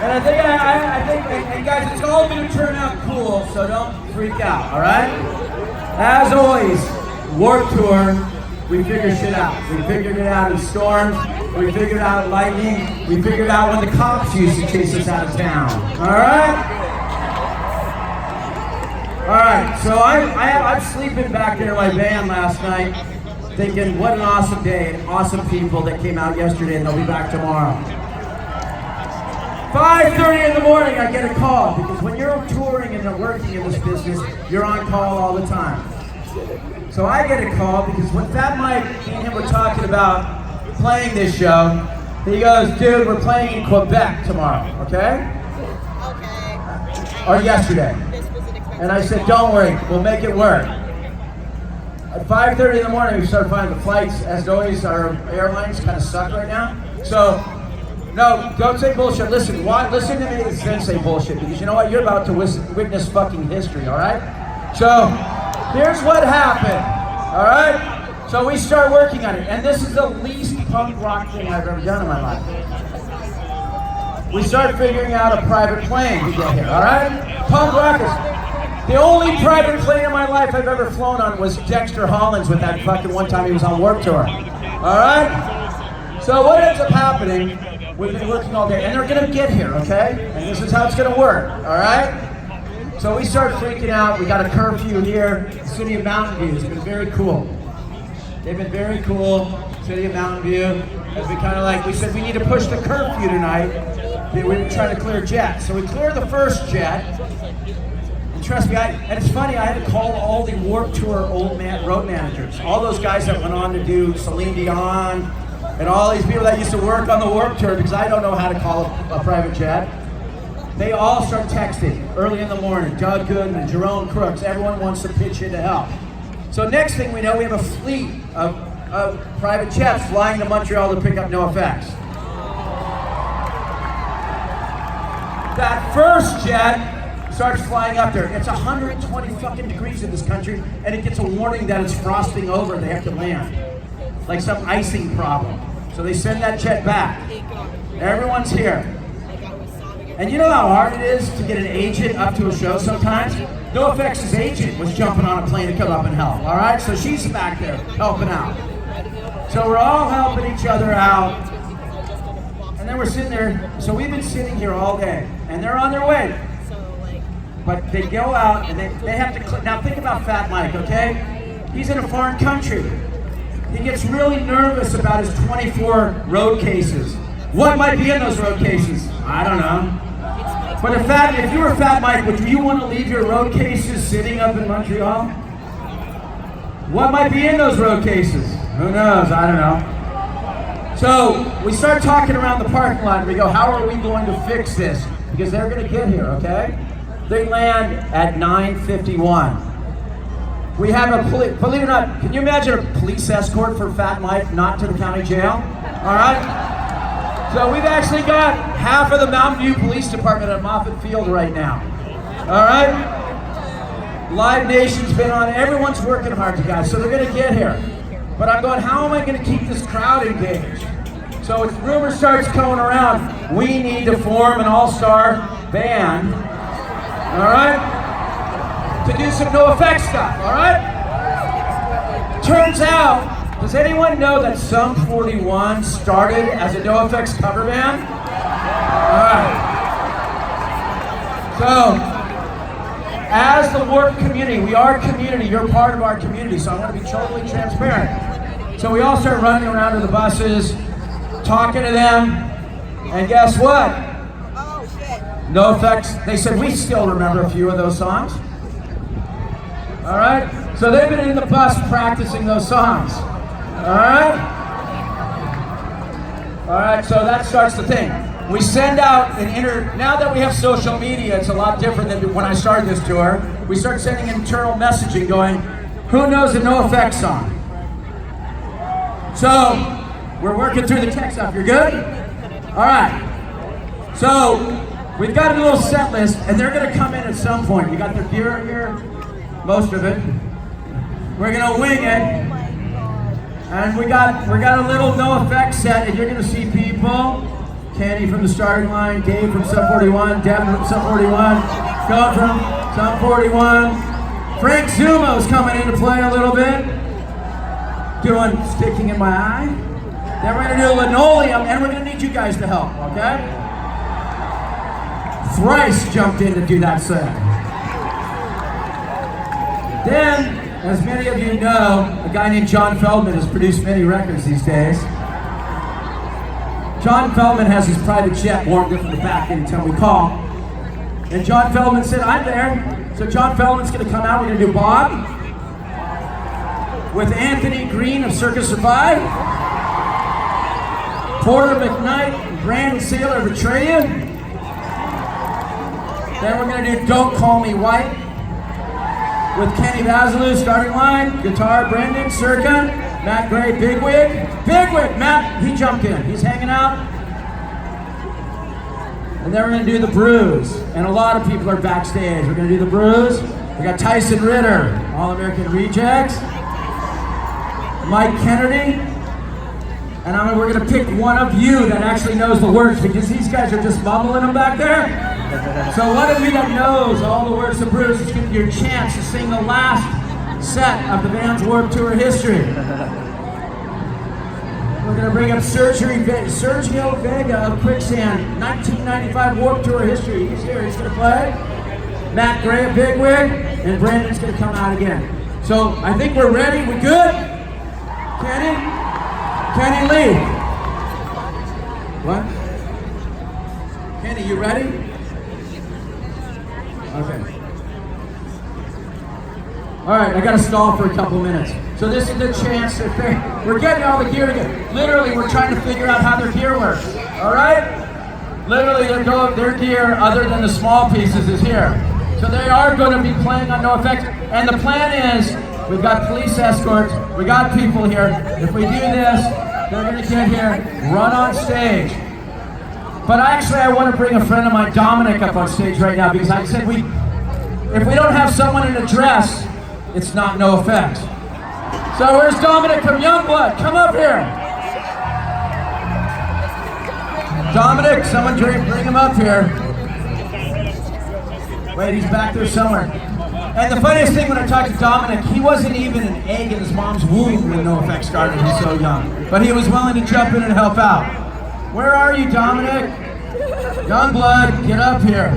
And I think, and guys, it's all going to turn out cool, so don't freak out, all right? As always, Warped Tour, we figure shit out. We figured it out in storms, we figured out lightning, we figured out when the cops used to chase us out of town, all right? All right, so I'm sleeping back there in my van last night, thinking what an awesome day and awesome people that came out yesterday, and they'll be back tomorrow. 5:30 in the morning, I get a call, because when you're touring and working in this business, you're on call all the time. So I get a call because when Fat Mike and him were talking about playing this show, he goes, dude, we're playing in Quebec tomorrow, okay? Okay. Or yesterday. And I said, don't worry, we'll make it work. At 5:30 in the morning, we started finding the flights. As always, our airlines kind of suck right now. So, no, don't say bullshit. Listen to me and then say bullshit, because you know what? You're about to witness fucking history, all right? So, here's what happened, all right? So we start working on it, and this is the least punk rock thing I've ever done in my life. We start figuring out a private plane to get here, all right? Punk rockers. The only private plane in my life I've ever flown on was Dexter Hollins with that fucking one time he was on Warped Tour. All right? So what ends up happening, we've been working all day, and they're gonna get here, okay? And this is how it's gonna work, all right? So we start freaking out. We got a curfew here. The city of Mountain View has been very cool. They've been very cool. City of Mountain View has been kind of like, we said we need to push the curfew tonight. We were trying to clear jets. So we cleared the first jet. Trust me, and it's funny, I had to call all the Warped Tour road managers, all those guys that went on to do Celine Dion, and all these people that used to work on the Warped Tour, because I don't know how to call a private jet. They all start texting early in the morning. Doug Goodman, Jerome Crooks, everyone wants to pitch in to help. So next thing we know, we have a fleet of private jets flying to Montreal to pick up NOFX. That first jet starts flying up there. It's 120 fucking degrees in this country, and it gets a warning that it's frosting over and they have to land. Like some icing problem. So they send that jet back. Everyone's here. And you know how hard it is to get an agent up to a show sometimes? NOFX's agent was jumping on a plane to come up and help, all right? So she's back there helping out. So we're all helping each other out. And then we're sitting there. So we've been sitting here all day, and they're on their way. But they go out and they have to, now think about Fat Mike, okay? He's in a foreign country. He gets really nervous about his 24 road cases. What might be in those road cases? I don't know. But if you were Fat Mike, would you want to leave your road cases sitting up in Montreal? What might be in those road cases? Who knows? I don't know. So we start talking around the parking lot and we go, how are we going to fix this? Because they're going to get here, okay? They land at 9:51. We have a believe it or not, can you imagine a police escort for Fat Mike not to the county jail? All right? So we've actually got half of the Mountain View Police Department at Moffett Field right now. All right? Live Nation's been on, everyone's working hard, you guys, so they're gonna get here. But I'm going, how am I gonna keep this crowd engaged? So if rumor starts going around, we need to form an all-star band, all right, to do some NOFX stuff, all right? Turns out, does anyone know that Sum 41 started as a NOFX cover band? All right. So, as the Warped community, we are a community, you're part of our community, so I want to be totally transparent. So we all start running around to the buses, talking to them, and guess what? NOFX, they said, we still remember a few of those songs. All right? So they've been in the bus practicing those songs. All right? All right, so that starts the thing. We send out now that we have social media, it's a lot different than when I started this tour. We start sending internal messaging going, who knows a NOFX song? So, we're working through the text stuff. You're good? All right. So, we've got a little set list, and they're going to come in at some point. We got their gear here, most of it. We're going to wing it, and we got a little NOFX set, and you're going to see people Kenny from the starting line, Dave from Sub 41, Devin from Sub 41, Scott from Sub 41. Frank Zumo's coming into play a little bit, doing sticking in my eye. Then we're gonna do linoleum, and we're gonna need you guys to help, okay? Thrice jumped in to do that set. Then, as many of you know, a guy named John Feldman has produced many records these days. John Feldman has his private jet warmed up in the back anytime we call. And John Feldman said, I'm there. So John Feldman's gonna come out, we're gonna do Bob with Anthony Green of Circus Survive, Porter McKnight and Brandon Sealer of Betrayal. Then we're gonna do Don't Call Me White with Kenny Vasilou, starting line, guitar, Brandon, Circa, Matt Gray, Bigwig. Bigwig, Matt, he jumped in, he's hanging out. And then we're gonna do the Bruise. And a lot of people are backstage. We're gonna do the Bruise. We got Tyson Ritter, All-American Rejects, Mike Kennedy, and we're gonna pick one of you that actually knows the words, because these guys are just mumbling them back there. So one of you that knows all the words of Bruise is gonna be your chance to sing the last set of the band's Warped Tour history. We're gonna bring up Sergio Vega of Quicksand, 1995 Warped Tour history. He's here, he's gonna play. Matt Gray of Bigwig, and Brandon's gonna come out again. So I think we're ready, we good? Kenny? Kenny Lee. What? Kenny, you ready? Okay. All right, I gotta stall for a couple minutes. So this is the chance that we're getting all the gear together. Literally, we're trying to figure out how their gear works. All right? Literally, their gear, other than the small pieces, is here. So they are going to be playing on NOFX, and the plan is, we've got police escorts, we got people here. If we do this, they're going to get here, run on stage. But actually, I want to bring a friend of mine, Dominic, up on stage right now, because I said if we don't have someone in a dress, it's not NOFX. So where's Dominic from Youngblood? Come up here. Dominic, someone bring him up here. Wait, he's back there somewhere. And the funniest thing when I talked to Dominic, he wasn't even an egg in his mom's womb when NOFX started. He's so young. But he was willing to jump in and help out. Where are you, Dominic? Youngblood, get up here.